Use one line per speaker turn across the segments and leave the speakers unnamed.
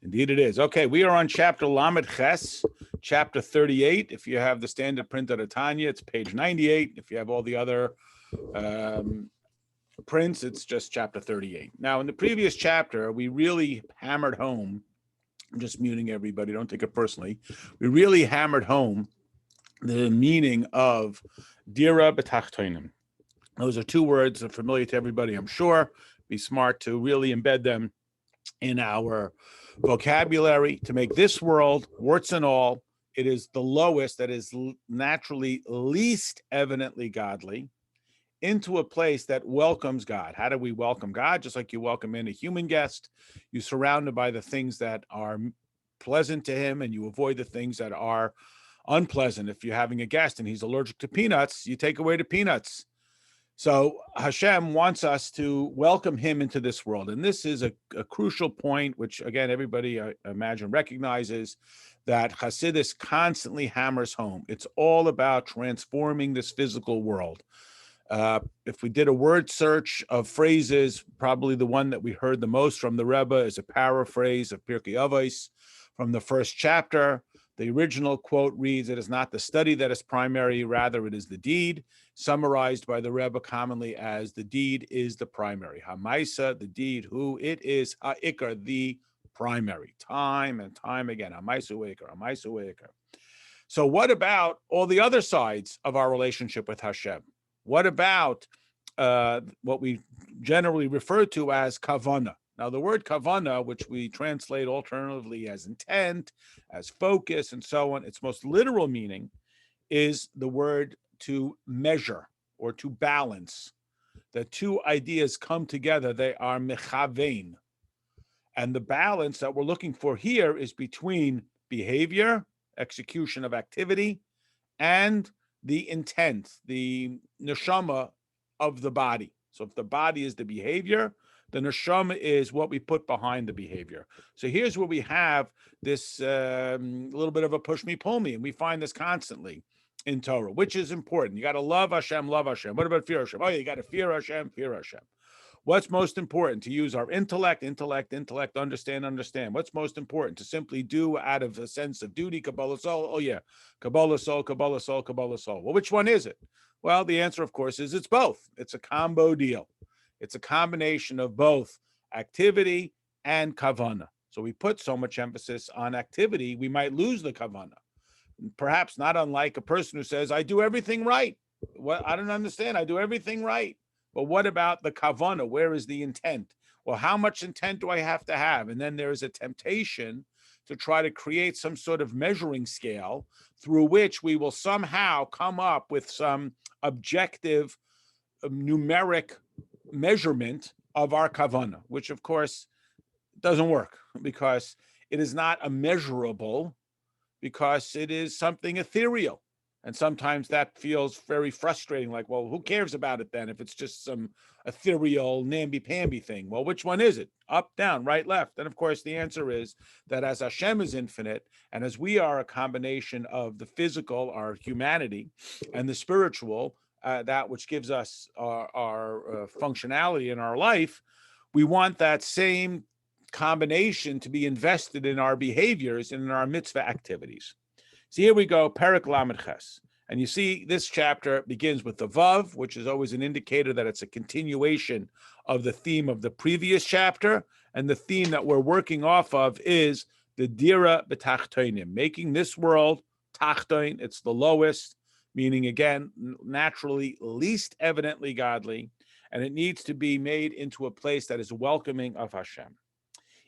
Indeed it is. Okay, we are on chapter Lamed Ches, chapter 38. If you have the standard print of the Tanya, it's page 98. If you have all the other prints, it's just chapter 38. Now, in the previous chapter, we really hammered home, I'm just muting everybody, don't take it personally. We really hammered home the meaning of Dira B'tachtonim. Those are two words that are familiar to everybody, I'm sure. Be smart to really embed them in our vocabulary to make this world, warts and all, it is the lowest, that is naturally least evidently godly, into a place that welcomes God. How do we welcome God? Just like you welcome in a human guest, you're surrounded by the things that are pleasant to him and you avoid the things that are unpleasant. If you're having a guest and he's allergic to peanuts, you take away the peanuts. So Hashem wants us to welcome him into this world. And this is a crucial point, which, again, everybody, I imagine, recognizes, that Hasidus constantly hammers home. It's all about transforming this physical world. If we did a word search of phrases, probably the one that we heard the most from the Rebbe is a paraphrase of Pirkei Avos from the first chapter. The original quote reads, "It is not the study that is primary, rather it is the deed," summarized by the Rebbe commonly as the deed is the primary. Hamaisa, the deed, who it is, ha'ikar, the primary. Time and time again, hamaisu ikar, hamaisu ikar. So what about all the other sides of our relationship with Hashem? What about what we generally refer to as kavana? Now, the word kavana, which we translate alternatively as intent, as focus, and so on, its most literal meaning is the word to measure or to balance. The two ideas come together. They are mechavein. And the balance that we're looking for here is between behavior, execution of activity, and the intent, the neshama of the body. So if the body is the behavior, the neshama is what we put behind the behavior. So here's where we have this little bit of a push me, pull me, and we find this constantly in Torah, which is important. You got to love Hashem, love Hashem. What about fear Hashem? Oh, yeah, you got to fear Hashem, fear Hashem. What's most important? To use our intellect, understand. What's most important? To simply do out of a sense of duty, Kabbalah soul. Oh, yeah, Kabbalah soul. Well, which one is it? Well, the answer, of course, is it's both. It's a combo deal. It's a combination of both activity and kavana. So we put so much emphasis on activity, we might lose the kavana. Perhaps not unlike a person who says, I do everything right. Well, I don't understand. I do everything right. But what about the kavana? Where is the intent? Well, how much intent do I have to have? And then there is a temptation to try to create some sort of measuring scale through which we will somehow come up with some objective numeric measurement of our kavana, which of course doesn't work because it is not a measurable, because it is something ethereal. And sometimes that feels very frustrating, like, well, who cares about it then if it's just some ethereal namby-pamby thing? Well, which one is it? Up, down, right, left? And of course, the answer is that as Hashem is infinite, and as we are a combination of the physical, our humanity, and the spiritual, that which gives us our functionality in our life, we want that same combination to be invested in our behaviors and in our mitzvah activities. So here we go, Perek Lamed Ches. And you see this chapter begins with the Vav, which is always an indicator that it's a continuation of the theme of the previous chapter. And the theme that we're working off of is the Dira B'tachtonim, making this world tachtoin, it's the lowest, meaning, again, naturally, least evidently godly, and it needs to be made into a place that is welcoming of Hashem.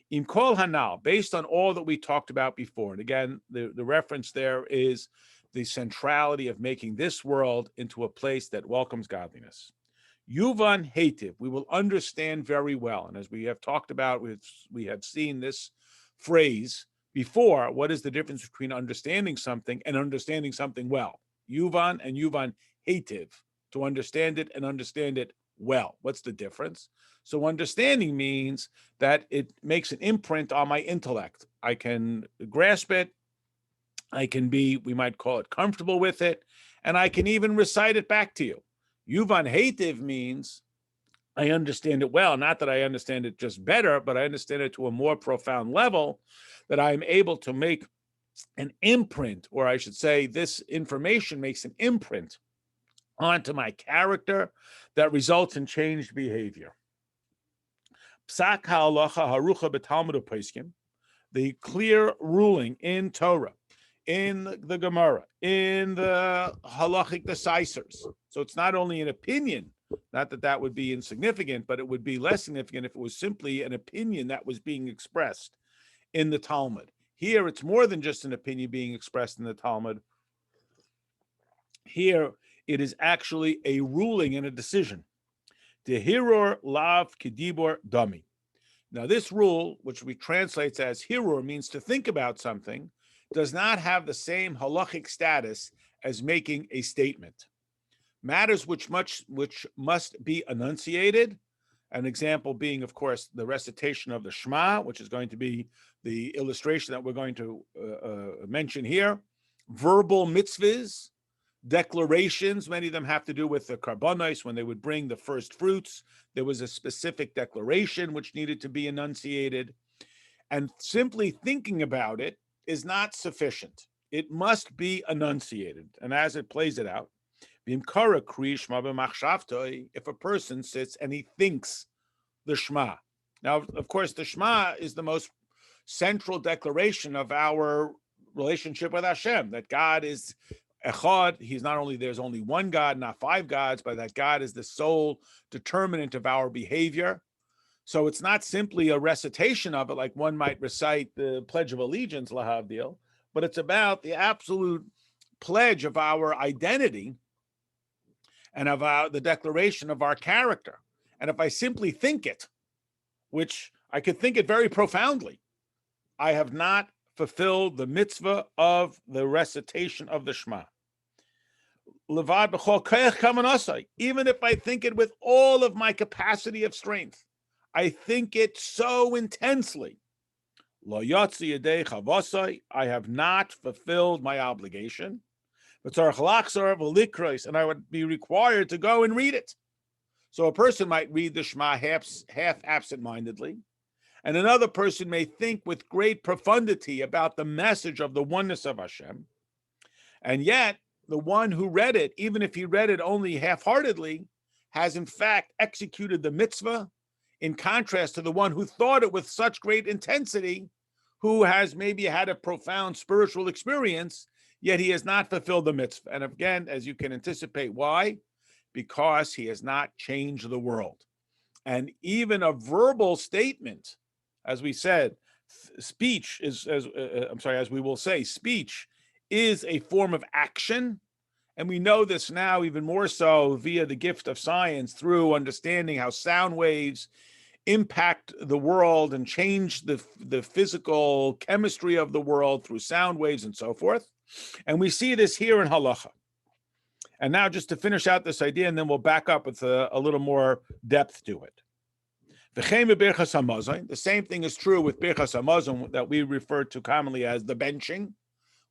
Im kol hanal, based on all that we talked about before, and again, the reference there is the centrality of making this world into a place that welcomes godliness. Yuvan hetiv, we will understand very well, and as we have talked about, we have seen this phrase before. What is the difference between understanding something and understanding something well? Yuvan and Yuvan hetiv, to understand it and understand it well. What's the difference? So understanding means that it makes an imprint on my intellect. I can grasp it. I can be, we might call it, comfortable with it. And I can even recite it back to you. Yuvan hetiv means I understand it well. Not that I understand it just better, but I understand it to a more profound level, that I'm able to make an imprint, or I should say, this information makes an imprint onto my character that results in changed behavior. Psak ha'alacha harucha b'talmud u'poskim, the clear ruling in Torah, in the Gemara, in the halachic decisors. So it's not only an opinion, not that that would be insignificant, but it would be less significant if it was simply an opinion that was being expressed in the Talmud. Here, it's more than just an opinion being expressed in the Talmud. Here, it is actually a ruling and a decision. Dehiror lav kedibor dami. Now, this rule, which we translate as hirur, means to think about something, does not have the same halachic status as making a statement. Matters which must be enunciated, an example being, of course, the recitation of the Shema, which is going to be the illustration that we're going to mention here, verbal mitzvahs, declarations, many of them have to do with the karbonos, when they would bring the first fruits. There was a specific declaration which needed to be enunciated. And simply thinking about it is not sufficient. It must be enunciated. And as it plays it out, if a person sits and he thinks the Shema. Now, of course, the Shema is the most central declaration of our relationship with Hashem, that God is Echad. He's not only, there's only one God, not five gods, but that God is the sole determinant of our behavior. So it's not simply a recitation of it like one might recite the Pledge of Allegiance, lahavdil, but it's about the absolute pledge of our identity and of the declaration of our character. And if I simply think it, which I could think it very profoundly, I have not fulfilled the mitzvah of the recitation of the Shema. Levad b'chol koach kavanasai, even if I think it with all of my capacity of strength, I think it so intensely. Lo yotzi yedei chavasai, I have not fulfilled my obligation. And I would be required to go and read it. So a person might read the Shema half absent-mindedly, and another person may think with great profundity about the message of the oneness of Hashem. And yet, the one who read it, even if he read it only half-heartedly, has in fact executed the mitzvah, in contrast to the one who thought it with such great intensity, who has maybe had a profound spiritual experience, yet he has not fulfilled the mitzvah. And again, as you can anticipate, why? Because he has not changed the world. And even a verbal statement, as we said, speech is, as we will say, speech is a form of action. And we know this now even more so via the gift of science, through understanding how sound waves impact the world and change the physical chemistry of the world through sound waves and so forth. And we see this here in halacha. And now just to finish out this idea, and then we'll back up with a little more depth to it. The same thing is true with Birchas Hamazon that we refer to commonly as the benching,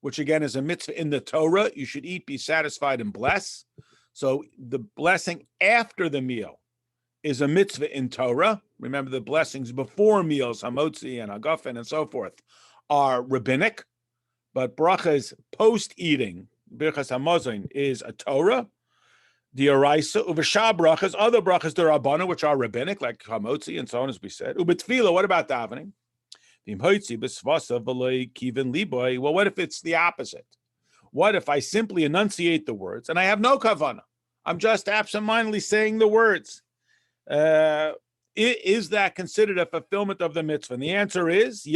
which again is a mitzvah in the Torah. You should eat, be satisfied, and bless. So the blessing after the meal is a mitzvah in Torah. Remember, the blessings before meals, hamotzi and hagafen and so forth, are rabbinic. But brachas post-eating, Birchas Hamazon, is a Torah. D'oraisa, uv'shah brachas, other brachas d'Rabbana, which are rabbinic, like hamotzi and so on, as we said. Ubetfila, what about davening? Well, what if it's the opposite? What if I simply enunciate the words and I have no kavanah? I'm just absentmindedly saying the words. Is that considered a fulfillment of the mitzvah? And the answer is,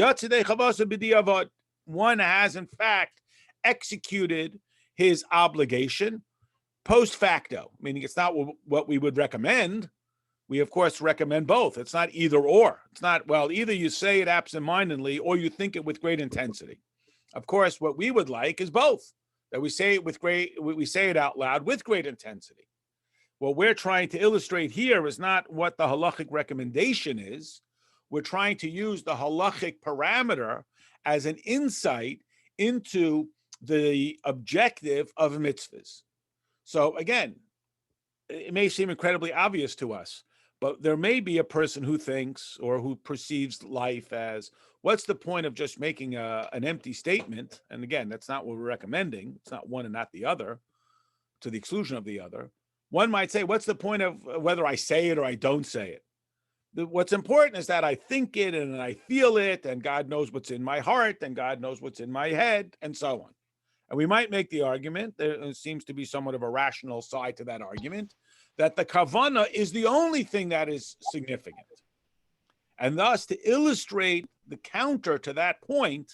one has in fact executed his obligation post facto, meaning it's not what we would recommend. We, of course, recommend both. It's not either or. It's not, well, either you say it absentmindedly or you think it with great intensity. Of course, what we would like is both, that we say it we say it out loud with great intensity. What we're trying to illustrate here is not what the halachic recommendation is. We're trying to use the halachic parameter as an insight into the objective of mitzvahs. So again, it may seem incredibly obvious to us, But there may be a person who thinks or who perceives life as, what's the point of just making an empty statement? And again, that's not what we're recommending. It's not one and not the other, to the exclusion of the other. One might say, what's the point of whether I say it or I don't say it? What's important is that I think it and I feel it, and God knows what's in my heart, and God knows what's in my head, and so on. And we might make the argument, there seems to be somewhat of a rational side to that argument, that the kavanah is the only thing that is significant. And thus, to illustrate the counter to that point,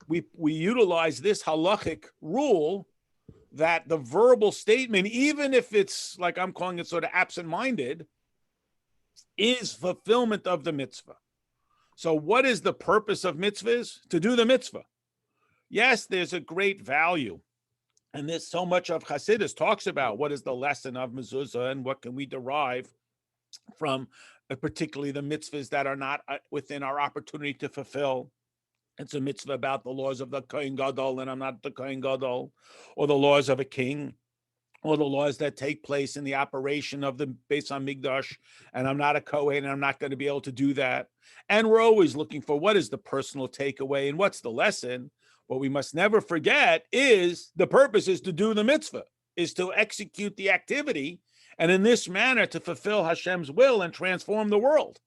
we utilize this halachic rule that the verbal statement, even if it's like I'm calling it sort of absent-minded, is fulfillment of the mitzvah. So what is the purpose of mitzvahs? To do the mitzvah. Yes, there's a great value. And there's so much of Hasidus talks about what is the lesson of mezuzah and what can we derive from particularly the mitzvahs that are not within our opportunity to fulfill. It's a mitzvah about the laws of the Kohen Gadol, and I'm not the Kohen Gadol, or the laws of a king, or the laws that take place in the operation of the Beis HaMikdash, and I'm not a Kohen, and I'm not going to be able to do that. And we're always looking for what is the personal takeaway and what's the lesson. What we must never forget is the purpose is to do the mitzvah, is to execute the activity, and in this manner to fulfill Hashem's will and transform the world.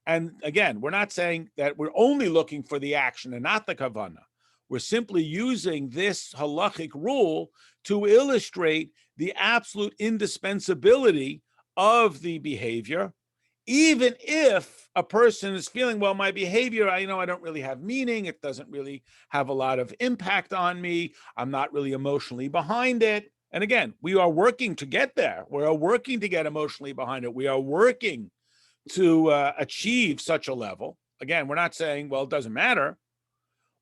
And again, we're not saying that we're only looking for the action and not the kavanah. We're simply using this halachic rule to illustrate the absolute indispensability of the behavior, even if a person is feeling, well, my behavior, I don't really have meaning. It doesn't really have a lot of impact on me. I'm not really emotionally behind it. And again, we are working to get there. We are working to get emotionally behind it. We are working to achieve such a level. Again, we're not saying, well, it doesn't matter.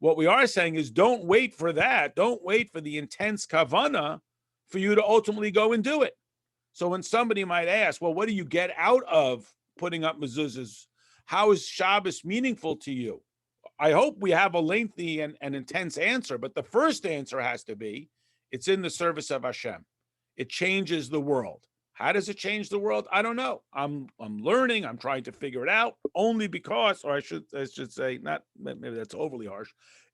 What we are saying is don't wait for that. Don't wait for the intense kavanah for you to ultimately go and do it. So when somebody might ask, well, what do you get out of putting up mezuzahs? How is Shabbos meaningful to you? I hope we have a lengthy and intense answer, but the first answer has to be, it's in the service of Hashem. It changes the world. How does it change the world? I don't know. I'm learning. I'm trying to figure it out only because, or I should say, not maybe that's overly harsh,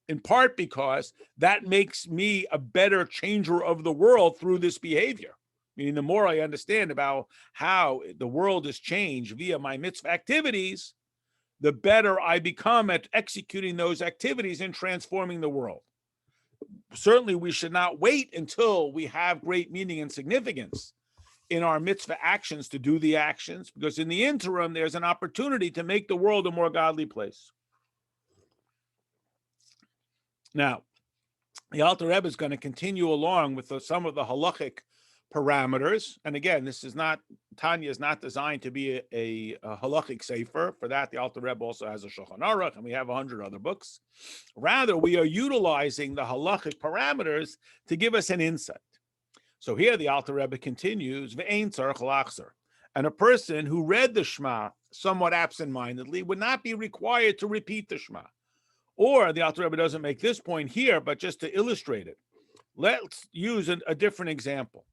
in part because that makes me a better changer of the world through this behavior. Meaning the more I understand about how the world is changed via my mitzvah activities, the better I become at executing those activities and transforming the world. Certainly, we should not wait until we have great meaning and significance in our mitzvah actions to do the actions, because in the interim, there's an opportunity to make the world a more godly place. Now, the Alter Rebbe is going to continue along with some of the halachic parameters. And again, Tanya is not designed to be a halachic sefer. For that, the Alter Rebbe also has a Shulchan Aruch, and we have 100 other books. Rather, we are utilizing the halachic parameters to give us an insight. So here the Alter Rebbe continues, Ve'ein tzarich lachzor. And a person who read the Shema somewhat absent-mindedly would not be required to repeat the Shema. Or the Alter Rebbe doesn't make this point here, but just to illustrate it, let's use a different example.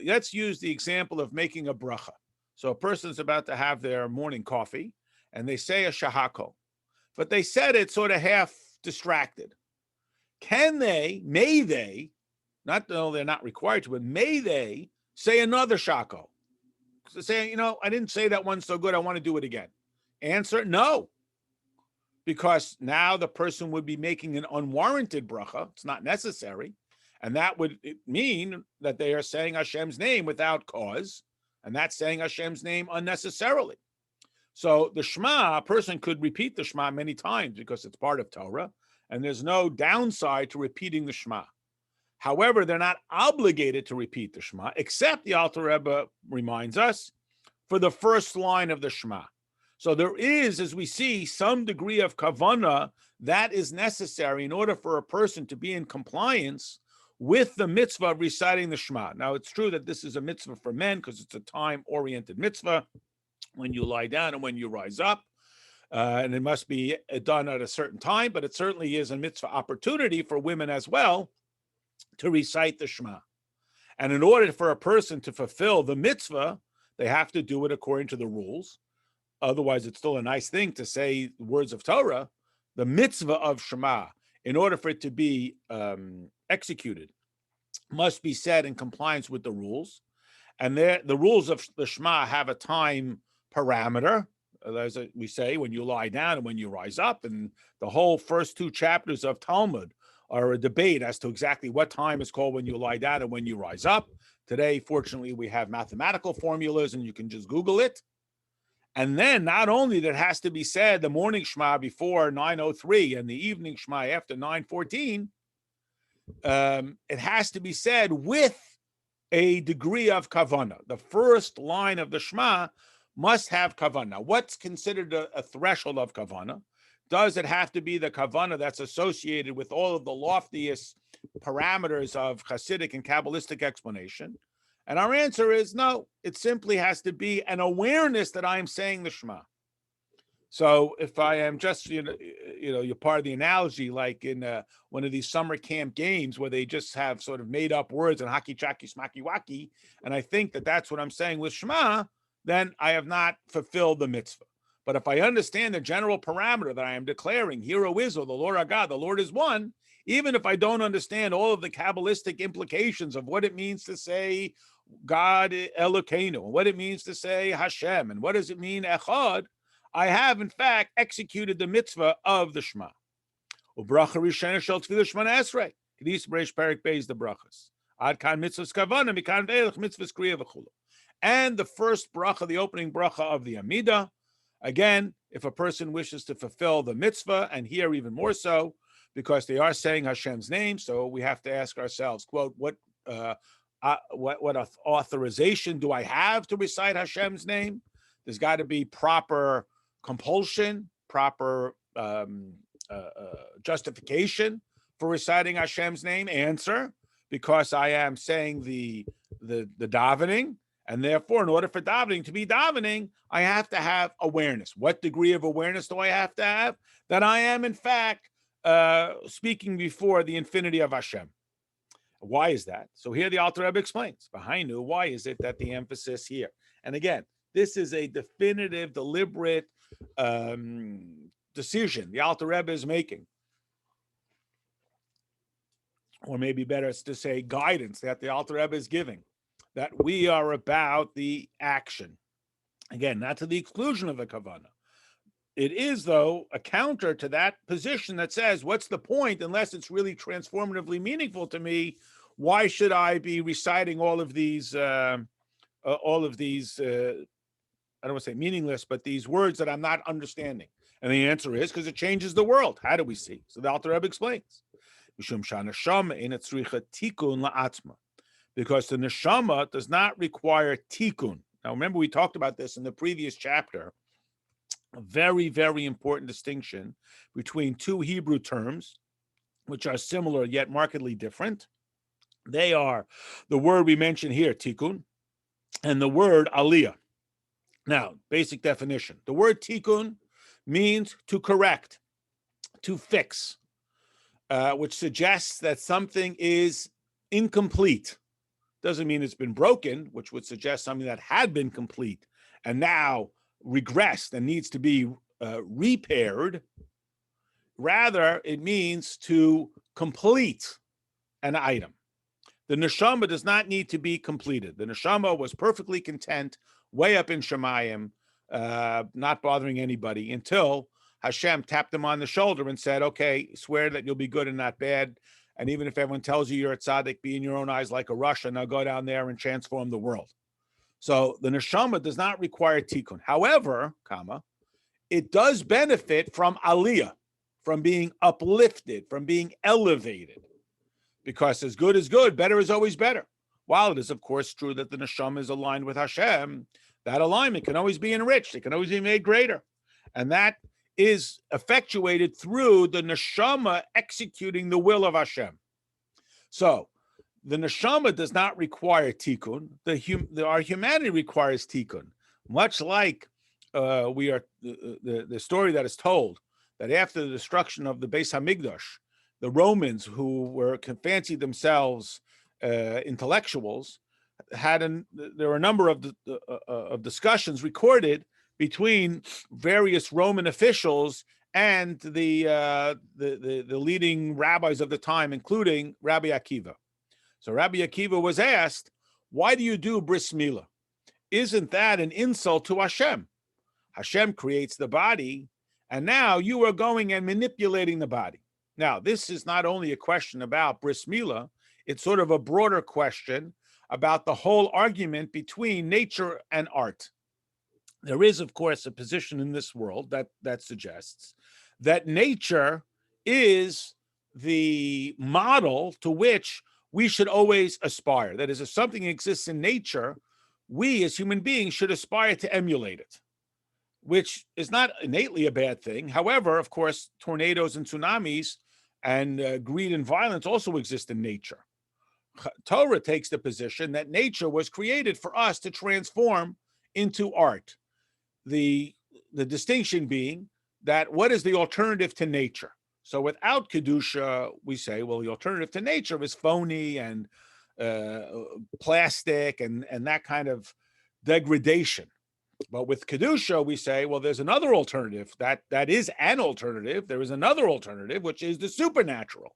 Let's use the example of making a bracha. So a person's about to have their morning coffee, and they say a shahako, but they said it sort of half distracted. May they, not though they're not required to, but may they say another shako? Say, I didn't say that one so good, I want to do it again. Answer, no. Because now the person would be making an unwarranted bracha. It's not necessary. And that would mean that they are saying Hashem's name without cause. And that's saying Hashem's name unnecessarily. So the Shema, a person could repeat the Shema many times because it's part of Torah. And there's no downside to repeating the Shema. However, they're not obligated to repeat the Shema, except the Alter Rebbe reminds us, for the first line of the Shema. So there is, as we see, some degree of kavanah that is necessary in order for a person to be in compliance with the mitzvah of reciting the Shema. Now, it's true that this is a mitzvah for men because it's a time-oriented mitzvah when you lie down and when you rise up. And it must be done at a certain time, but it certainly is a mitzvah opportunity for women as well to recite the Shema. And in order for a person to fulfill the mitzvah, They have to do it according to the rules. Otherwise, it's still a nice thing to say words of Torah. The mitzvah of Shema, in order for it to be executed, must be said in compliance with the rules. And the rules of the Shema have a time parameter. As we say, when you lie down and when you rise up. And the whole first 2 chapters of Talmud are a debate as to exactly what time is called when you lie down and when you rise up. Today, fortunately, we have mathematical formulas and you can just Google it. And then not only that has to be said the morning Shema before 9:03 and the evening Shema after 9:14, it has to be said with a degree of kavanah. The first line of the Shema must have kavanah. What's considered a threshold of kavanah? Does it have to be the kavanah that's associated with all of the loftiest parameters of Hasidic and Kabbalistic explanation? And our answer is no. It simply has to be an awareness that I am saying the Shema. So if I am just, you're part of the analogy, like in one of these summer camp games where they just have sort of made up words and hockey, chacky, smacky, wacky, and I think that that's what I'm saying with Shema, then I have not fulfilled the mitzvah. But if I understand the general parameter that I am declaring, Hero is, or the Lord our God, the Lord is one, even if I don't understand all of the Kabbalistic implications of what it means to say God Elokeinu, and what it means to say Hashem, and what does it mean Echad, I have, in fact, executed the mitzvah of the Shema. Ubracha rishena shel tefillah shemona esrei. Kedis breish perik beis the brachas. Ad kan mitzvahs kavana, mikan ve'elech mitzvahs kriya v'chulu. And the first bracha, the opening bracha of the Amidah. Again, if a person wishes to fulfill the mitzvah, and here even more so, because they are saying Hashem's name, so we have to ask ourselves, quote, what authorization do I have to recite Hashem's name? There's got to be proper compulsion, proper justification for reciting Hashem's name. Answer: because I am saying the davening, and therefore, in order for davening to be davening, I have to have awareness. What degree of awareness do I have to have? That I am, in fact, speaking before the infinity of Hashem. Why is that? So here the Alter Rebbe explains. Behind why is it that the emphasis here? And again, this is a definitive, deliberate decision the Alter Rebbe is making. Or maybe better to say guidance that the Alter Rebbe is giving. That we are about the action. Again, not to the exclusion of the kavanah. It is, though, a counter to that position that says, what's the point unless it's really transformatively meaningful to me? Why should I be reciting all of these, I don't want to say meaningless, but these words that I'm not understanding? And the answer is because it changes the world. How do we see? So the Alter Rebbe explains. Because the neshama does not require tikkun. Now, remember, we talked about this in the previous chapter. A very, very important distinction between 2 Hebrew terms, which are similar yet markedly different. They are the word we mentioned here, tikkun, and the word aliyah. Now, basic definition. The word tikkun means to correct, to fix, which suggests that something is incomplete. Doesn't mean it's been broken, which would suggest something that had been complete and now regressed and needs to be repaired. Rather, it means to complete an item. The neshama does not need to be completed. The neshama was perfectly content, way up in Shemayim, not bothering anybody, until Hashem tapped him on the shoulder and said, okay, swear that you'll be good and not bad. And even if everyone tells you you're a tzaddik, be in your own eyes like a Russia, now go down there and transform the world. So the neshama does not require tikkun. However, it does benefit from aliyah, from being uplifted, from being elevated. Because as good is good, better is always better. While it is, of course, true that the neshama is aligned with Hashem, that alignment can always be enriched. It can always be made greater. And that is effectuated through the neshama executing the will of Hashem. So the neshama does not require tikkun. Our humanity requires tikkun. Much like the story that is told that after the destruction of the Beis Hamikdash, the Romans, who fancied themselves intellectuals, there were a number of discussions recorded between various Roman officials and the leading rabbis of the time, including Rabbi Akiva. So Rabbi Akiva was asked, "Why do you do bris milah? Isn't that an insult to Hashem? Hashem creates the body, and now you are going and manipulating the body." Now, this is not only a question about bris milah; it's sort of a broader question about the whole argument between nature and art. There is, of course, a position in this world that suggests that nature is the model to which we should always aspire. That is, if something exists in nature, we as human beings should aspire to emulate it, which is not innately a bad thing. However, of course, tornadoes and tsunamis and greed and violence also exist in nature. Torah takes the position that nature was created for us to transform into art. The distinction being that what is the alternative to nature? So without Kedusha, we say, well, the alternative to nature is phony and plastic and that kind of degradation. But with Kedusha, we say, well, there's another alternative. That is an alternative. There is another alternative, which is the supernatural.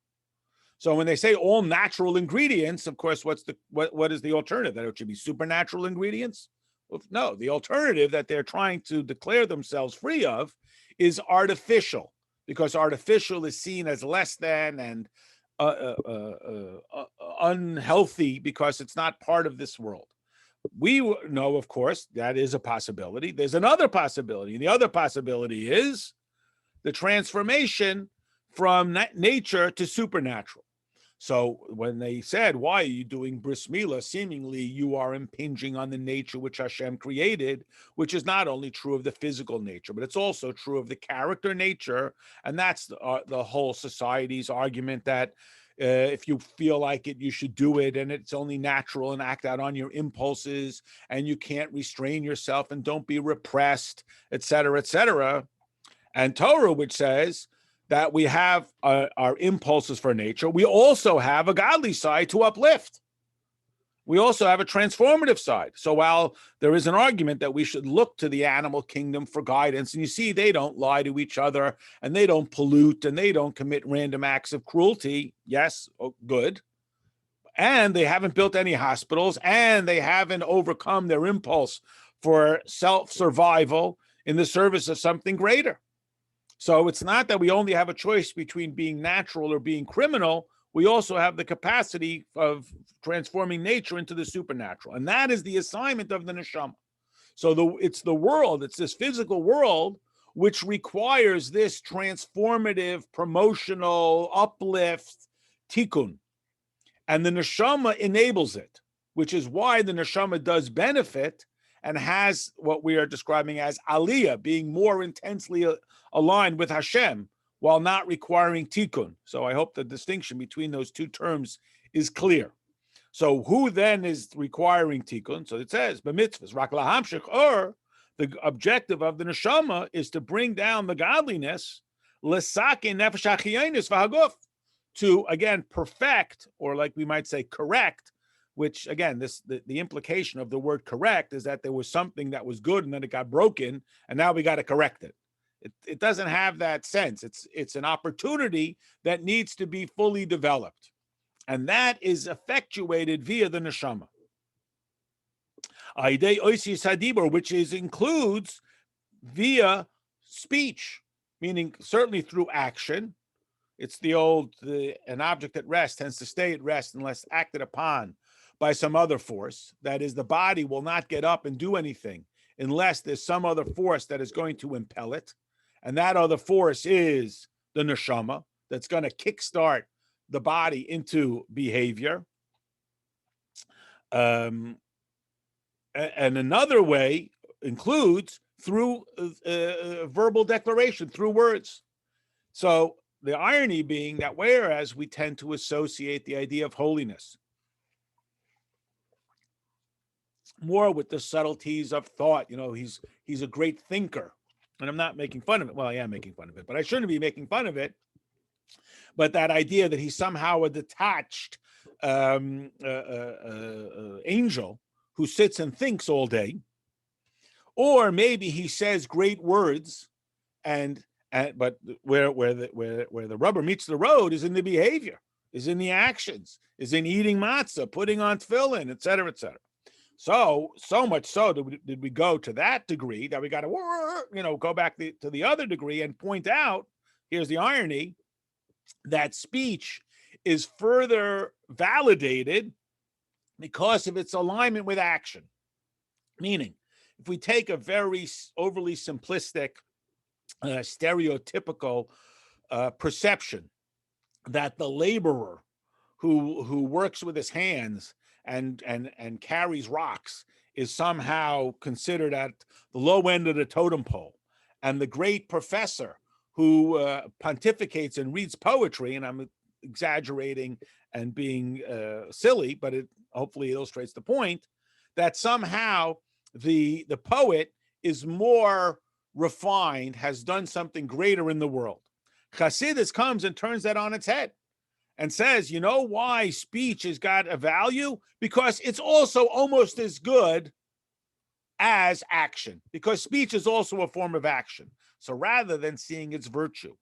So when they say all natural ingredients, of course, what is the alternative? That it should be supernatural ingredients? Well, no, the alternative that they're trying to declare themselves free of is artificial, because artificial is seen as less than and unhealthy because it's not part of this world. We know, of course, that is a possibility. There's another possibility. The other possibility is the transformation from nature to supernatural. So when they said, why are you doing bris milah? Seemingly you are impinging on the nature which Hashem created, which is not only true of the physical nature, but it's also true of the character nature. And that's the whole society's argument that if you feel like it, you should do it, and it's only natural and act out on your impulses, and you can't restrain yourself and don't be repressed, et cetera, et cetera. And Torah, which says that we have our impulses for nature, we also have a godly side to uplift. We also have a transformative side. So while there is an argument that we should look to the animal kingdom for guidance, and you see they don't lie to each other, and they don't pollute, and they don't commit random acts of cruelty, yes, good. And they haven't built any hospitals, and they haven't overcome their impulse for self-survival in the service of something greater. So it's not that we only have a choice between being natural or being criminal. We also have the capacity of transforming nature into the supernatural. And that is the assignment of the neshama. So it's the world, it's this physical world, which requires this transformative, promotional, uplift, tikkun. And the neshama enables it, which is why the neshama does benefit and has what we are describing as aliyah, being more intensely aligned with Hashem while not requiring tikkun. So I hope the distinction between those two terms is clear. So who then is requiring tikkun? So it says, b'mitzvahs, rak lahamshich, or the objective of the neshama is to bring down the godliness, l'sakin nefesh hachiyonus v'haguf, to, again, perfect, or like we might say, correct, which, again, the implication of the word correct is that there was something that was good and then it got broken, and now we got to correct it. It doesn't have that sense. It's an opportunity that needs to be fully developed. And that is effectuated via the neshama. Which includes via speech, meaning certainly through action. It's an object at rest tends to stay at rest unless acted upon by some other force. That is, the body will not get up and do anything unless there's some other force that is going to impel it. And that other force is the neshama that's going to kickstart the body into behavior. And another way includes through verbal declaration, through words. So the irony being that whereas we tend to associate the idea of holiness more with the subtleties of thought, he's a great thinker. And I'm not making fun of it. Well, I am making fun of it, but I shouldn't be making fun of it. But that idea that he's somehow a detached angel who sits and thinks all day, or maybe he says great words, but where the rubber meets the road is in the behavior, is in the actions, is in eating matzah, putting on tefillin, et cetera, et cetera. So much so did we go to that degree that we got to, go back to the other degree and point out, here's the irony, that speech is further validated because of its alignment with action. Meaning, if we take a very overly simplistic, stereotypical perception that the laborer who works with his hands and carries rocks is somehow considered at the low end of the totem pole, and the great professor who pontificates and reads poetry, and I'm exaggerating and being silly, but it hopefully illustrates the point, that somehow the poet is more refined, has done something greater in the world. Chassidus comes and turns that on its head and says, you know why speech has got a value? Because it's also almost as good as action, because speech is also a form of action. So rather than seeing its virtue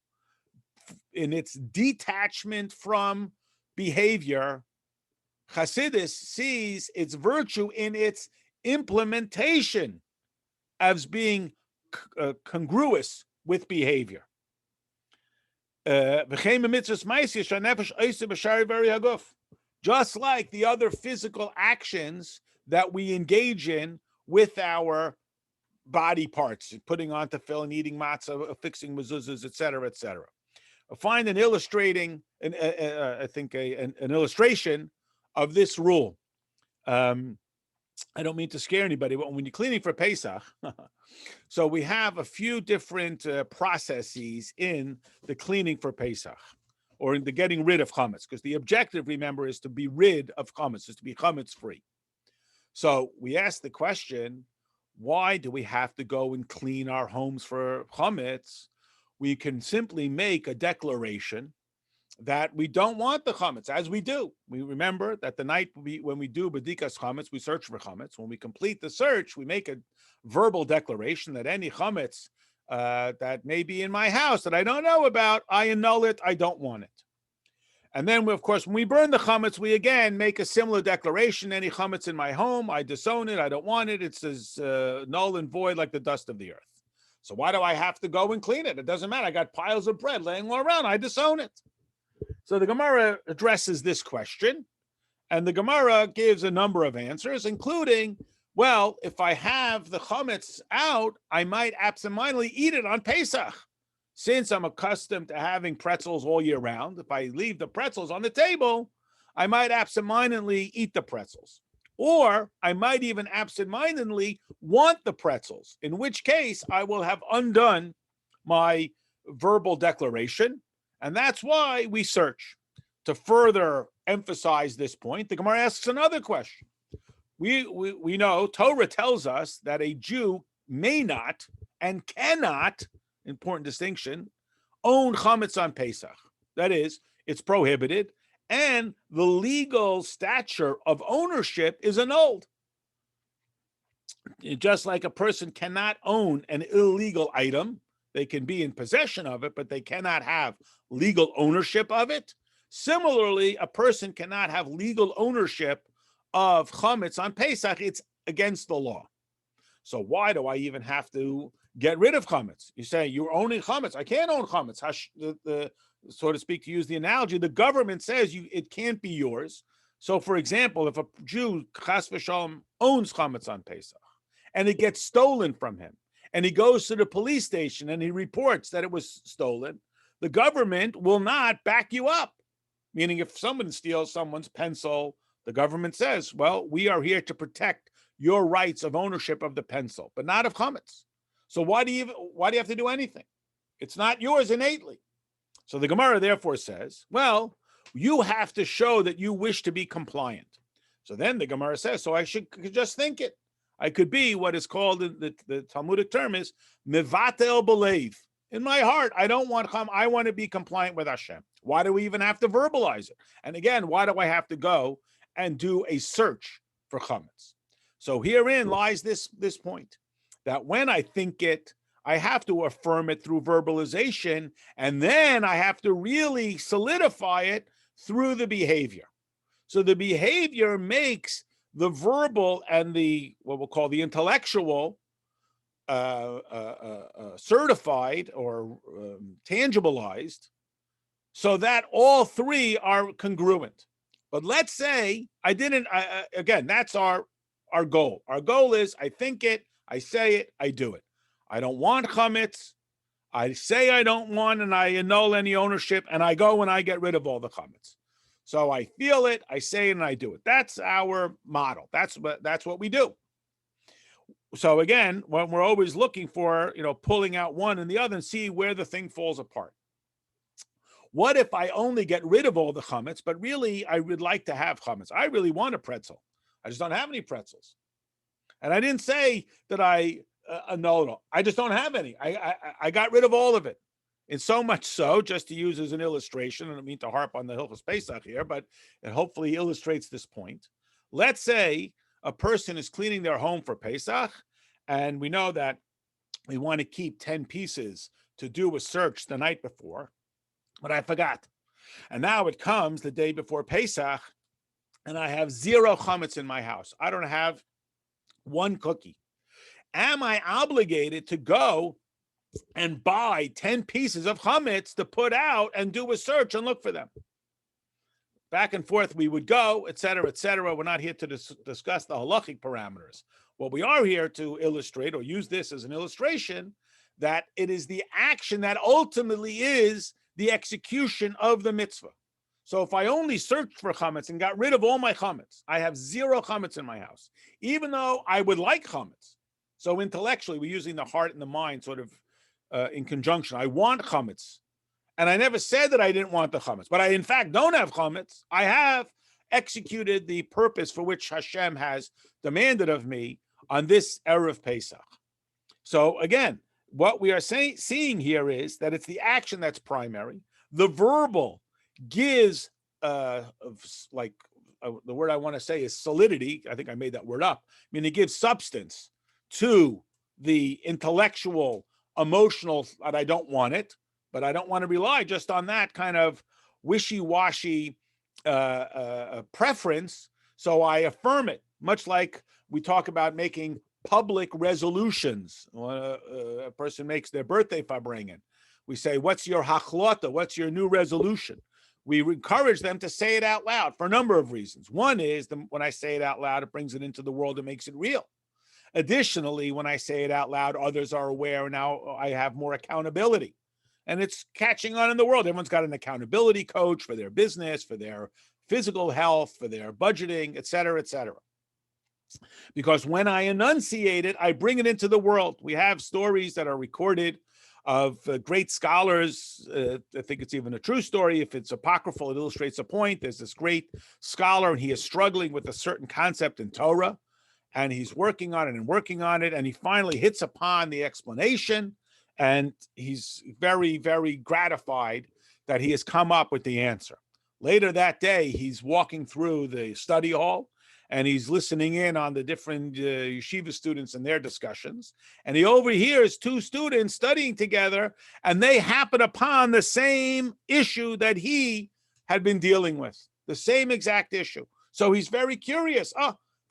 in its detachment from behavior, Chassidus sees its virtue in its implementation as being congruous with behavior. Just like the other physical actions that we engage in with our body parts, putting on tefillin, eating matzah, fixing mezuzahs, etc., etc. I find an illustrating, I think an illustration of this rule. I don't mean to scare anybody, but when you're cleaning for Pesach, so we have a few different processes in the cleaning for Pesach, or in the getting rid of chametz, because the objective, remember, is to be rid of chametz, is to be chametz free. So we ask the question, why do we have to go and clean our homes for chametz? We can simply make a declaration that we don't want the chametz, as we do. We remember that the night when we do bedikas chametz, we search for chametz. When we complete the search, we make a verbal declaration that any chametz that may be in my house that I don't know about, I annul it, I don't want it. And then, of course, when we burn the chametz, we again make a similar declaration. Any chametz in my home, I disown it, I don't want it. It's as null and void like the dust of the earth. So why do I have to go and clean it? It doesn't matter. I got piles of bread laying all around. I disown it. So the Gemara addresses this question, and the Gemara gives a number of answers, including, well, if I have the chametz out, I might absentmindedly eat it on Pesach. Since I'm accustomed to having pretzels all year round, if I leave the pretzels on the table, I might absentmindedly eat the pretzels. Or I might even absentmindedly want the pretzels, in which case I will have undone my verbal declaration. And that's why we search. To further emphasize this point, the Gemara asks another question. We know Torah tells us that a Jew may not and cannot, important distinction, own chametz on Pesach. That is, it's prohibited, and the legal stature of ownership is annulled. Just like a person cannot own an illegal item, they can be in possession of it, but they cannot have legal ownership of it. Similarly, a person cannot have legal ownership of chametz on Pesach. It's against the law. So why do I even have to get rid of chametz? You say you're owning chametz. I can't own chametz. So to speak, to use the analogy, the government says it can't be yours. So, for example, if a Jew, chas v'shalom, owns chametz on Pesach, and it gets stolen from him, and he goes to the police station and he reports that it was stolen, the government will not back you up. Meaning, if someone steals someone's pencil, the government says, well, we are here to protect your rights of ownership of the pencil, but not of chametz. So why do you have to do anything? It's not yours innately. So the Gemara therefore says, well, you have to show that you wish to be compliant. So then the Gemara says, so I could just think it. I could be what is called, the Talmudic term is mevatel belev. In my heart, I don't want chametz. I want to be compliant with Hashem. Why do we even have to verbalize it? And again, why do I have to go and do a search for chametz? So herein lies this point, that when I think it, I have to affirm it through verbalization, and then I have to really solidify it through the behavior. So the behavior makes the verbal and the, what we'll call the intellectual, certified or tangibilized, so that all three are congruent. But let's say I didn't, again, that's our goal. Our goal is I think it, I say it, I do it. I don't want chametz. I say I don't want, and I annul any ownership, and I go and I get rid of all the chametz. So I feel it, I say it, and I do it. That's our model. That's what we do. So again, when we're always looking for, pulling out one and the other and see where the thing falls apart. What if I only get rid of all the chametz, but really I would like to have chametz? I really want a pretzel. I just don't have any pretzels. And I didn't say that I annulled it. I just don't have any. I got rid of all of it. And so much so, just to use as an illustration, I don't mean to harp on the Hilchos Pesach here, but it hopefully illustrates this point. Let's say a person is cleaning their home for Pesach, and we know that we want to keep 10 pieces to do a search the night before, but I forgot. And now it comes the day before Pesach, and I have 0 chametz in my house. I don't have one cookie. Am I obligated to go and buy 10 pieces of chametz to put out and do a search and look for them? Back and forth we would go, et cetera, et cetera. We're not here to discuss the halachic parameters. What we are here to illustrate, or use this as an illustration, that it is the action that ultimately is the execution of the mitzvah. So if I only searched for chametz and got rid of all my chametz, I have 0 chametz in my house, even though I would like chametz. So intellectually, we're using the heart and the mind sort of in conjunction. I want chametz. And I never said that I didn't want the chametz, but I, in fact, don't have chametz. I have executed the purpose for which Hashem has demanded of me on this Erev Pesach. So again, what we are seeing here is that it's the action that's primary. The verbal gives, the word I want to say is solidity. I think I made that word up. I mean, it gives substance to the intellectual, emotional, that I don't want it, but I don't want to rely just on that kind of wishy-washy preference. So I affirm it, much like we talk about making public resolutions. When a person makes their birthday farbrengen, we say, what's your hachlota? What's your new resolution? We encourage them to say it out loud for a number of reasons. One is when I say it out loud, it brings it into the world and makes it real. Additionally, when I say it out loud, others are aware. Now I have more accountability. And it's catching on in the world. Everyone's got an accountability coach for their business, for their physical health, for their budgeting, et cetera, et cetera. Because when I enunciate it, I bring it into the world. We have stories that are recorded of great scholars. I think it's even a true story. If it's apocryphal, it illustrates a point. There's this great scholar, and he is struggling with a certain concept in Torah, and he's working on it, and he finally hits upon the explanation. And he's very, very gratified that he has come up with the answer. Later that day, he's walking through the study hall, and he's listening in on the different yeshiva students and their discussions. And he overhears 2 students studying together, and they happen upon the same issue that he had been dealing with, the same exact issue. So he's very curious.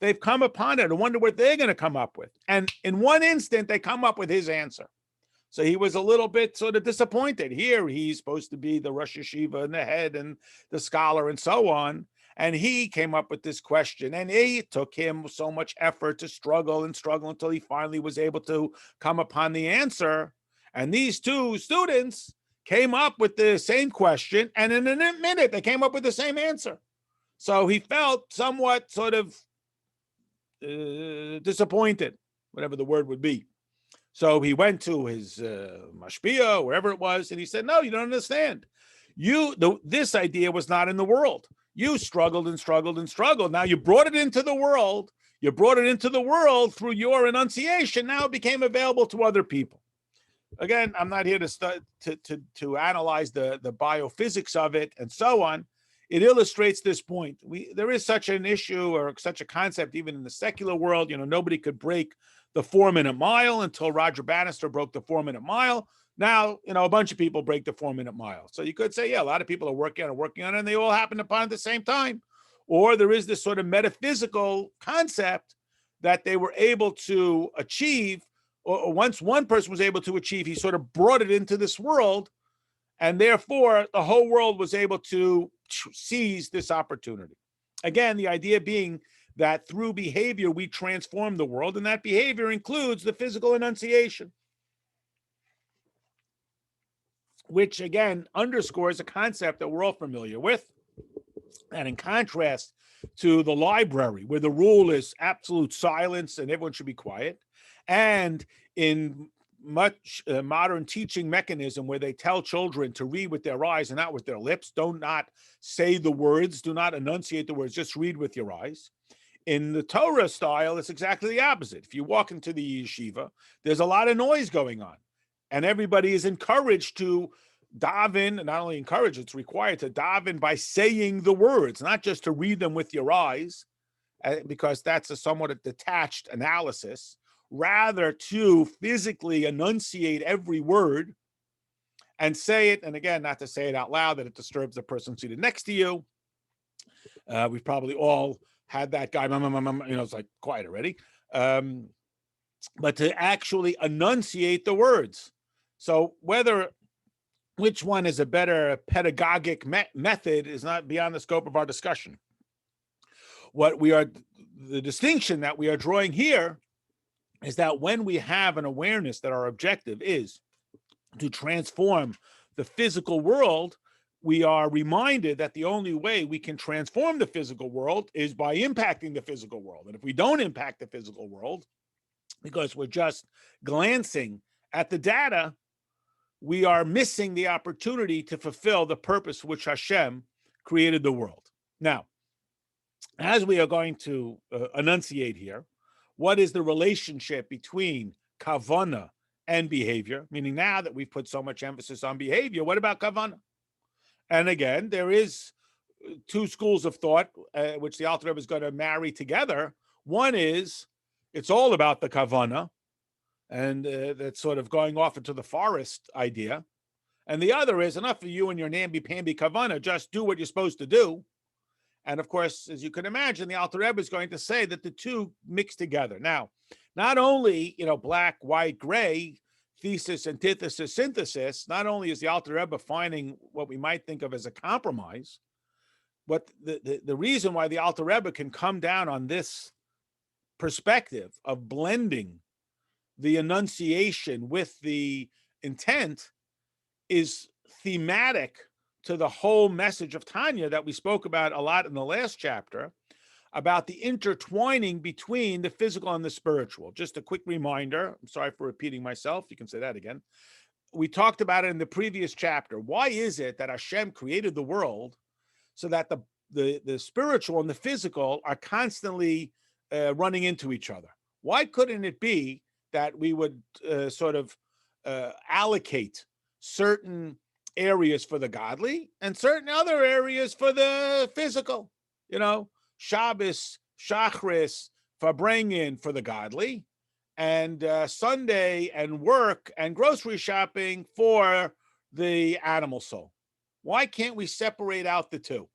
They've come upon it. I wonder what they're going to come up with. And in one instant, they come up with his answer. So he was a little bit sort of disappointed. Here, he's supposed to be the Rosh Yeshiva and the head and the scholar and so on. And he came up with this question. And it took him so much effort to struggle until he finally was able to come upon the answer. And these 2 students came up with the same question. And in a minute, they came up with the same answer. So he felt somewhat sort of disappointed, whatever the word would be. So he went to his mashpia, wherever it was, and he said, no, you don't understand. This idea was not in the world. You struggled and struggled and struggled. Now you brought it into the world. You brought it into the world through your enunciation. Now it became available to other people. Again, I'm not here to analyze the biophysics of it and so on. It illustrates this point. There is such an issue or such a concept even in the secular world. Nobody could break the 4-minute mile until Roger Bannister broke the 4-minute mile. Now, a bunch of people break the 4-minute mile. So you could say, yeah, a lot of people are working on it, and they all happen upon it at the same time. Or there is this sort of metaphysical concept that they were able to achieve, or once one person was able to achieve, he sort of brought it into this world, and therefore the whole world was able to seize this opportunity. Again, the idea being that through behavior we transform the world, and that behavior includes the physical enunciation, which again underscores a concept that we're all familiar with. And in contrast to the library, where the rule is absolute silence and everyone should be quiet, and in much modern teaching mechanism where they tell children to read with their eyes and not with their lips, do not say the words, do not enunciate the words, just read with your eyes. In the Torah style, it's exactly the opposite. If you walk into the yeshiva, there's a lot of noise going on, and everybody is encouraged to daven, not only encouraged, it's required to daven by saying the words, not just to read them with your eyes, because that's a somewhat detached analysis, rather to physically enunciate every word and say it. And again, not to say it out loud that it disturbs the person seated next to you. We've probably all had that guy, it's like quiet already. But to actually enunciate the words. So which one is a better pedagogic method is not beyond the scope of our discussion. The distinction that we are drawing here is that when we have an awareness that our objective is to transform the physical world, we are reminded that the only way we can transform the physical world is by impacting the physical world. And if we don't impact the physical world, because we're just glancing at the data, we are missing the opportunity to fulfill the purpose for which Hashem created the world. Now, as we are going to enunciate here, what is the relationship between kavanah and behavior? Meaning, now that we've put so much emphasis on behavior, what about kavanah? And again, there is two schools of thought which the Alter Rebbe is going to marry together. One is it's all about the kavanah, and that's sort of going off into the forest idea. And the other is enough of you and your namby-pamby kavanah, just do what you're supposed to do. And of course, as you can imagine, the Alter Rebbe is going to say that the two mix together. Now, not only, black, white, gray, thesis, antithesis, synthesis, not only is the Alter Rebbe finding what we might think of as a compromise, but the reason why the Alter Rebbe can come down on this perspective of blending the enunciation with the intent is thematic to the whole message of Tanya that we spoke about a lot in the last chapter, about the intertwining between the physical and the spiritual. Just a quick reminder, I'm sorry for repeating myself, you can say that again. We talked about it in the previous chapter. Why is it that Hashem created the world so that the spiritual and the physical are constantly running into each other? Why couldn't it be that we would allocate certain areas for the godly and certain other areas for the physical? Shabbos, Shachris, Farbrengen for the godly, and Sunday and work and grocery shopping for the animal soul. Why can't we separate out the two?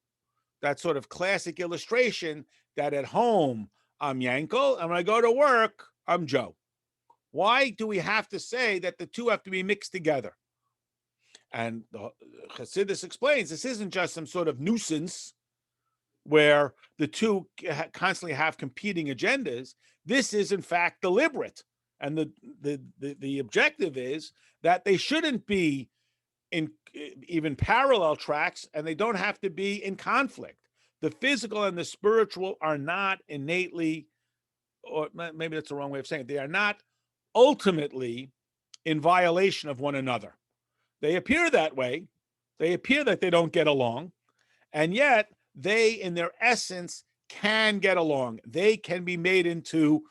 That sort of classic illustration that at home I'm Yankel, and when I go to work, I'm Joe. Why do we have to say that the two have to be mixed together? And the Chassidus explains this isn't just some sort of nuisance where the two constantly have competing agendas. This is in fact deliberate, and the objective is that they shouldn't be in even parallel tracks, and they don't have to be in conflict. The physical and the spiritual are not innately, or maybe that's the wrong way of saying it, they are not ultimately in violation of one another. They appear that way. They appear that they don't get along, and yet they, in their essence, can get along. They can be made into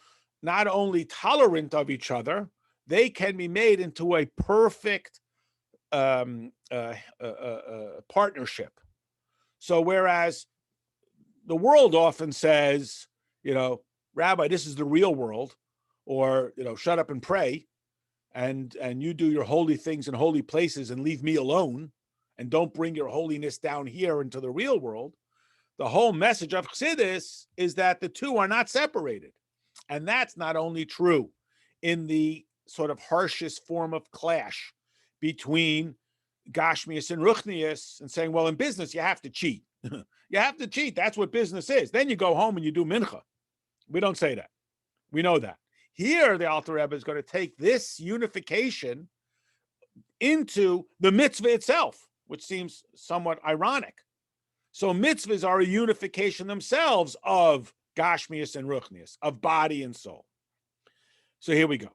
not only tolerant of each other, they can be made into a perfect partnership. So whereas the world often says, Rabbi, this is the real world, or, shut up and pray, and you do your holy things in holy places and leave me alone, and don't bring your holiness down here into the real world. The whole message of Chassidus is that the two are not separated. And that's not only true in the sort of harshest form of clash between Gashmius and Ruchnius, and saying, well, in business, you have to cheat. You have to cheat. That's what business is. Then you go home and you do mincha. We don't say that. We know that. Here, the Alter Rebbe is going to take this unification into the mitzvah itself, which seems somewhat ironic. So mitzvahs are a unification themselves of Gashmius and Ruchnius, of body and soul. So here we go.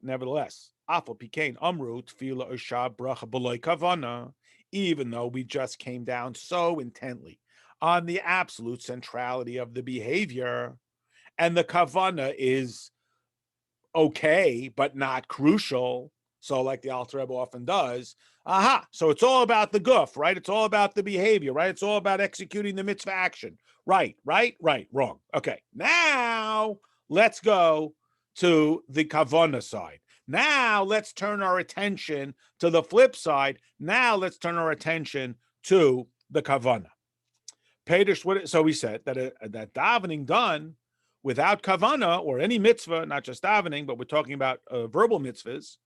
Nevertheless, Afal Pikain Amru Tefila Usha Bracha B'loy Kavana, even though we just came down so intently on the absolute centrality of the behavior, and the Kavana is okay, but not crucial. So like the Alter Rebbe often does, so it's all about the guf, right? It's all about the behavior, right? It's all about executing the mitzvah action. Right, wrong. Okay, now let's go to the kavana side. Now let's turn our attention to the flip side. Now let's turn our attention to the kavana. So we said that davening done without kavana, or any mitzvah, not just davening, but we're talking about verbal mitzvahs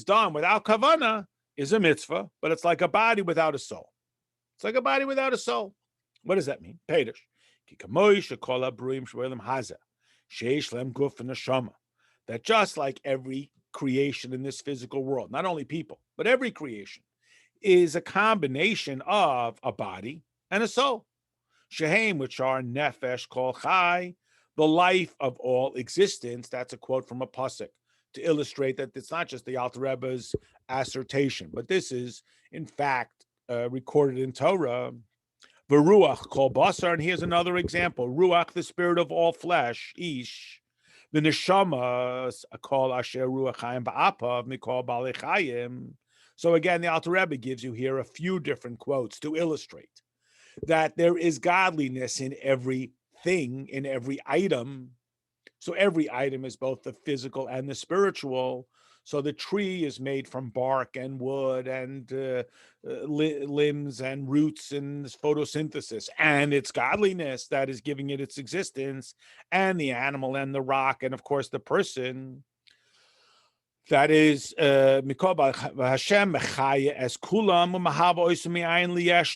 done without kavana is a mitzvah, but it's like a body without a soul. It's like a body without a soul. What does that mean? That just like every creation in this physical world, not only people, but every creation, is a combination of a body and a soul. Shehem, which are nefesh kol chai, the life of all existence. That's a quote from a pasuk to illustrate that it's not just the Alter Rebbe's assertion, but this is, in fact, recorded in Torah. V'ruach kol basar, and here's another example. Ruach, the spirit of all flesh, ish. The neshama kol asher ruach chayim ba'apav mikol balei chayim. So again, the Alter Rebbe gives you here a few different quotes to illustrate that there is godliness in everything, in every item. So every item is both the physical and the spiritual. So the tree is made from bark and wood and limbs and roots and photosynthesis, and its godliness that is giving it its existence, and the animal and the rock, and of course the person. That is Hashem as kulam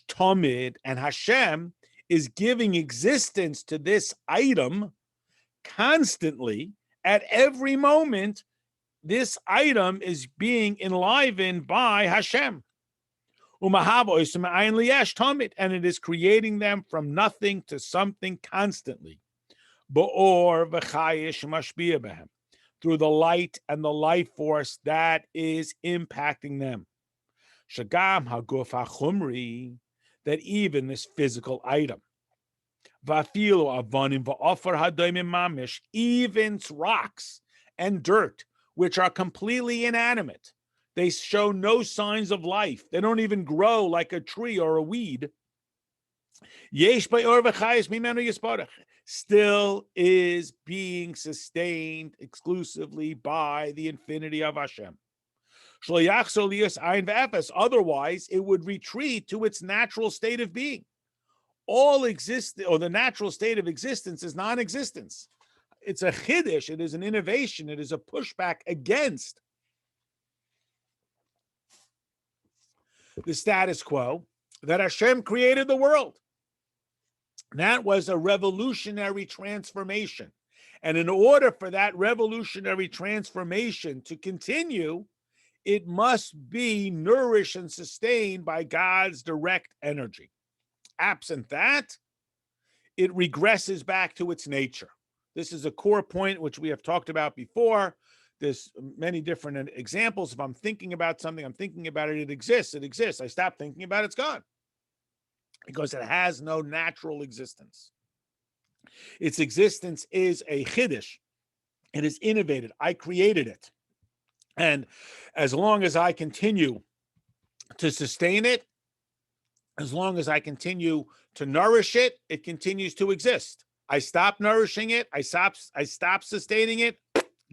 tomid, and Hashem is giving existence to this item constantly. At every moment, this item is being enlivened by Hashem. And it is creating them from nothing to something constantly. Through the light and the life force that is impacting them. Shagam haguf hachumri, that even this physical item, vafilu avonim va'ofar hadoimim mamish, even rocks and dirt, which are completely inanimate, they show no signs of life. They don't even grow like a tree or a weed. Yesh ba'or v'chayis mimenu yisparach, still is being sustained exclusively by the infinity of Hashem. Otherwise, it would retreat to its natural state of being. The natural state of existence is non-existence. It's a chiddush, it is an innovation, it is a pushback against the status quo that Hashem created the world. That was a revolutionary transformation. And in order for that revolutionary transformation to continue, it must be nourished and sustained by God's direct energy. Absent that, it regresses back to its nature. This is a core point which we have talked about before. There's many different examples. If I'm thinking about something, I'm thinking about it, it exists. I stop thinking about it, it's gone. Because it has no natural existence. Its existence is a chiddush, It is innovated. I created it. And as long as I continue to sustain it, as long as I continue to nourish it, it continues to exist. I stop nourishing it, I stop sustaining it,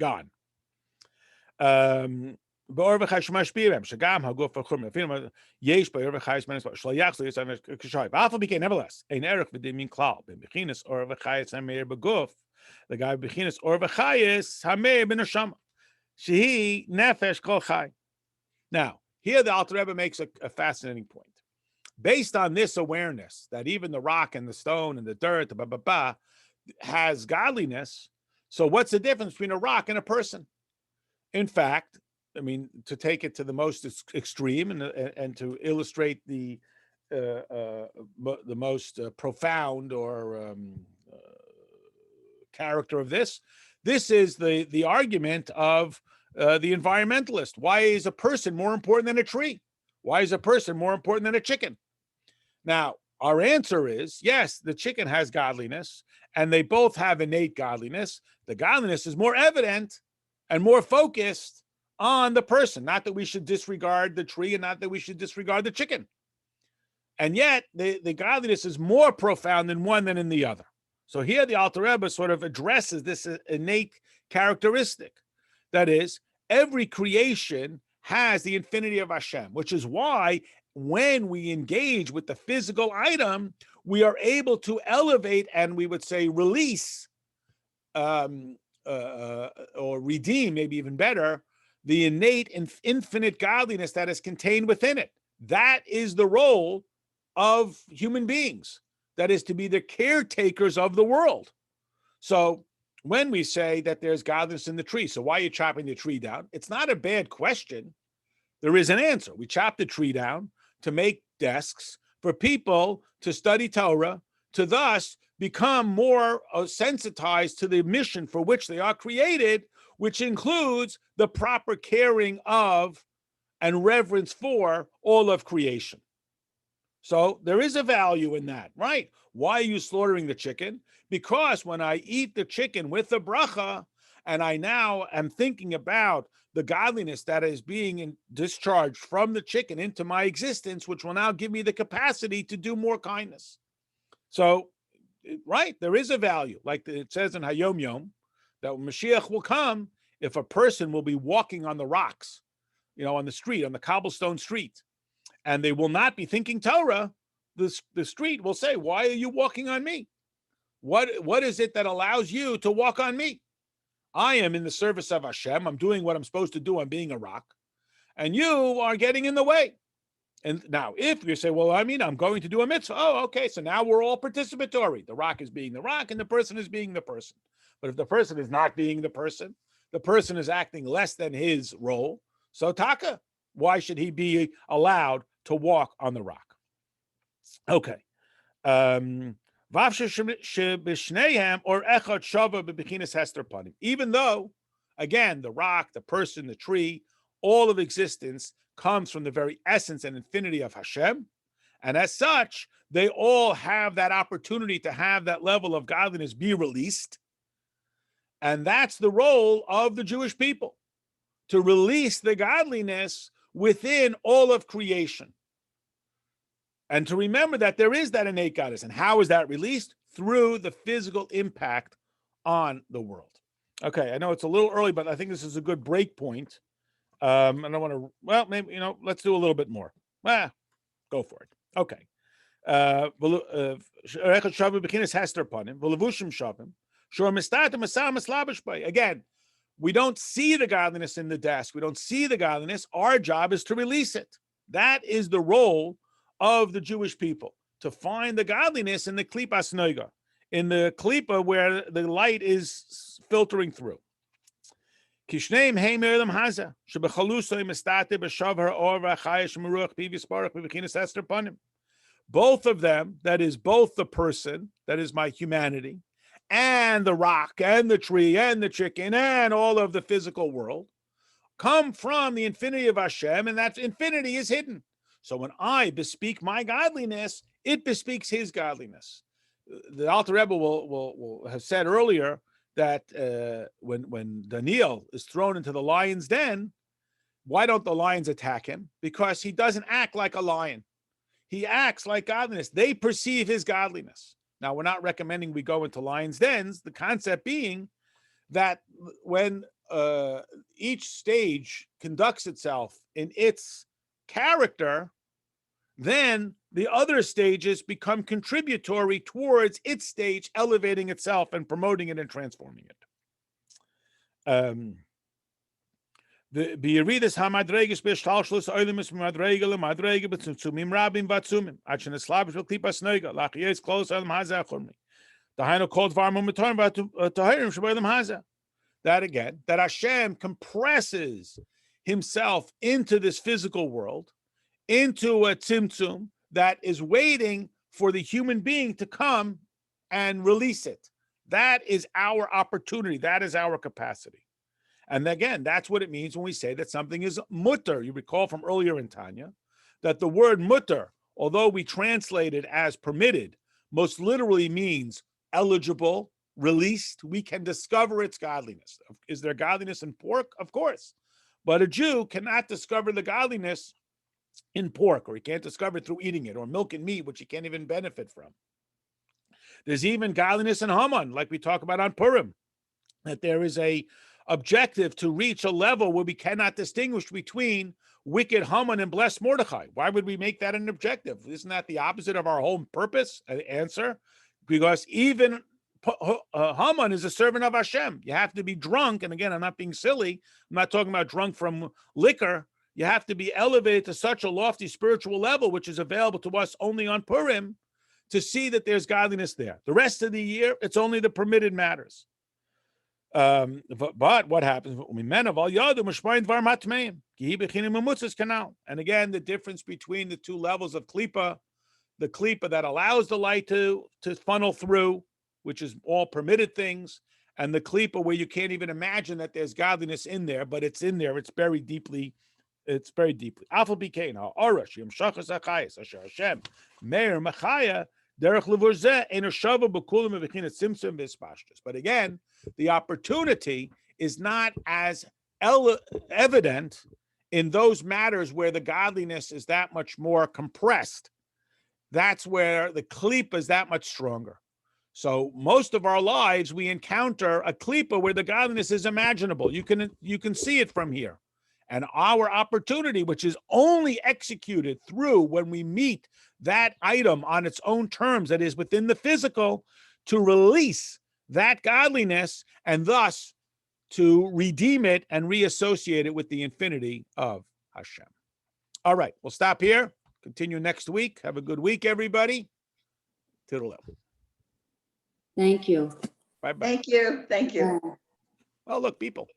gone. באור וחי שמשפיע בהם, שגם הגוף החומר, אפילו יש באור וחי שלא יחזור יצא כשוי. ואף על פי כן, nevertheless, אין ערך בדמין כלל, בבחינס אור וחייס המאיר בגוף, לגבי בבחינס אור וחייס המאיר בנשמה, שהיא נפש כל חי. Now, here the Alter Rebbe makes a fascinating point. Based on this awareness that even the rock and the stone and the dirt, has godliness, so what's the difference between a rock and a person? In fact, I mean, to take it to the most extreme and to illustrate the most profound or character of this is the argument of the environmentalist. Why is a person more important than a tree? Why is a person more important than a chicken? Now, our answer is, yes, the chicken has godliness, and they both have innate godliness. The godliness is more evident and more focused on the person. Not that we should disregard the tree and not that we should disregard the chicken. And yet, the godliness is more profound in one than in the other. So here the Alter Rebbe sort of addresses this innate characteristic. That is, every creation has the infinity of Hashem, which is why when we engage with the physical item, we are able to elevate and we would say release or redeem, maybe even better, the innate and infinite godliness that is contained within it. That is the role of human beings. That is to be the caretakers of the world. So when we say that there's godliness in the tree, so why are you chopping the tree down? It's not a bad question. There is an answer. We chop the tree down to make desks for people to study Torah, to thus become more sensitized to the mission for which they are created, which includes the proper caring of and reverence for all of creation. So there is a value in that, right? Why are you slaughtering the chicken? Because when I eat the chicken with the bracha, and I now am thinking about the godliness that is being discharged from the chicken into my existence, which will now give me the capacity to do more kindness. So, right, there is a value. Like it says in Hayom Yom, that Mashiach will come if a person will be walking on the rocks, on the street, on the cobblestone street, and they will not be thinking Torah, the street will say, why are you walking on me? What is it that allows you to walk on me? I am in the service of Hashem. I'm doing what I'm supposed to do. I'm being a rock. And you are getting in the way. And now, if you say, well, I'm going to do a mitzvah. Oh, okay. So now we're all participatory. The rock is being the rock and the person is being the person. But if the person is not being the person is acting less than his role. So taka, why should he be allowed to walk on the rock? Okay. Even though, again, the rock, the person, the tree, all of existence comes from the very essence and infinity of Hashem, and as such, they all have that opportunity to have that level of godliness be released, and that's the role of the Jewish people, to release the godliness within all of creation. And to remember that there is that innate godliness. And how is that released? Through the physical impact on the world. Okay, I know it's a little early, but I think this is a good break point. I don't want to, well, maybe, let's do a little bit more. Go for it. Okay. Again, we don't see the godliness in the desk. We don't see the godliness. Our job is to release it. That is the role of the Jewish people, to find the godliness in the klipas noiga, in the klipa where the light is filtering through. Both of them, that is both the person, that is my humanity, and the rock, and the tree, and the chicken, and all of the physical world, come from the infinity of Hashem, and that infinity is hidden. So when I bespeak my godliness, it bespeaks his godliness. The Alter Rebbe will have said earlier that when Daniel is thrown into the lion's den, why don't the lions attack him? Because he doesn't act like a lion. He acts like godliness. They perceive his godliness. Now, we're not recommending we go into lions' dens, the concept being that when each stage conducts itself in its character, then the other stages become contributory towards its stage, elevating itself and promoting it and transforming it. The Biyaridas hamadregas b'shtalshlus oilimus b'madrega lemadrega b'tzumim rabim v'tzumim achin eslavish v'klipas nega lachiyes close olim hazeh churmi. The Hainu called varmum mitorim v'tahirim shaboilim hazeh. That again, that Hashem compresses himself into this physical world, into a tzimtzum that is waiting for the human being to come and release it. That is our opportunity. That is our capacity. And again, that's what it means when we say that something is mutter. You recall from earlier in Tanya that the word mutter, although we translate it as permitted, most literally means eligible, released. We can discover its godliness. Is there godliness in pork? Of course. But a Jew cannot discover the godliness in pork, or he can't discover it through eating it, or milk and meat, which he can't even benefit from. There's even godliness in Haman, like we talk about on Purim, that there is a objective to reach a level where we cannot distinguish between wicked Haman and blessed Mordechai. Why would we make that an objective? Isn't that the opposite of our whole purpose? Answer, because even Haman is a servant of Hashem. You have to be drunk, and again, I'm not being silly. I'm not talking about drunk from liquor. You have to be elevated to such a lofty spiritual level, which is available to us only on Purim, to see that there's godliness there. The rest of the year, it's only the permitted matters. But what happens? And again, the difference between the two levels of klipa, the klipa that allows the light to funnel through, which is all permitted things, and the klipa where you can't even imagine that there's godliness in there, but it's in there. It's buried deeply. It's very deeply. But again, the opportunity is not as evident in those matters where the godliness is that much more compressed. That's where the klipa is that much stronger. So most of our lives, we encounter a klipa where the godliness is imaginable. You can see it from here. And our opportunity, which is only executed through when we meet that item on its own terms, that is within the physical, to release that godliness and thus to redeem it and reassociate it with the infinity of Hashem. All right, we'll stop here. Continue next week. Have a good week, everybody. Toodle-o.
Thank you.
Bye-bye.
Thank you. Thank you.
Well, look, people.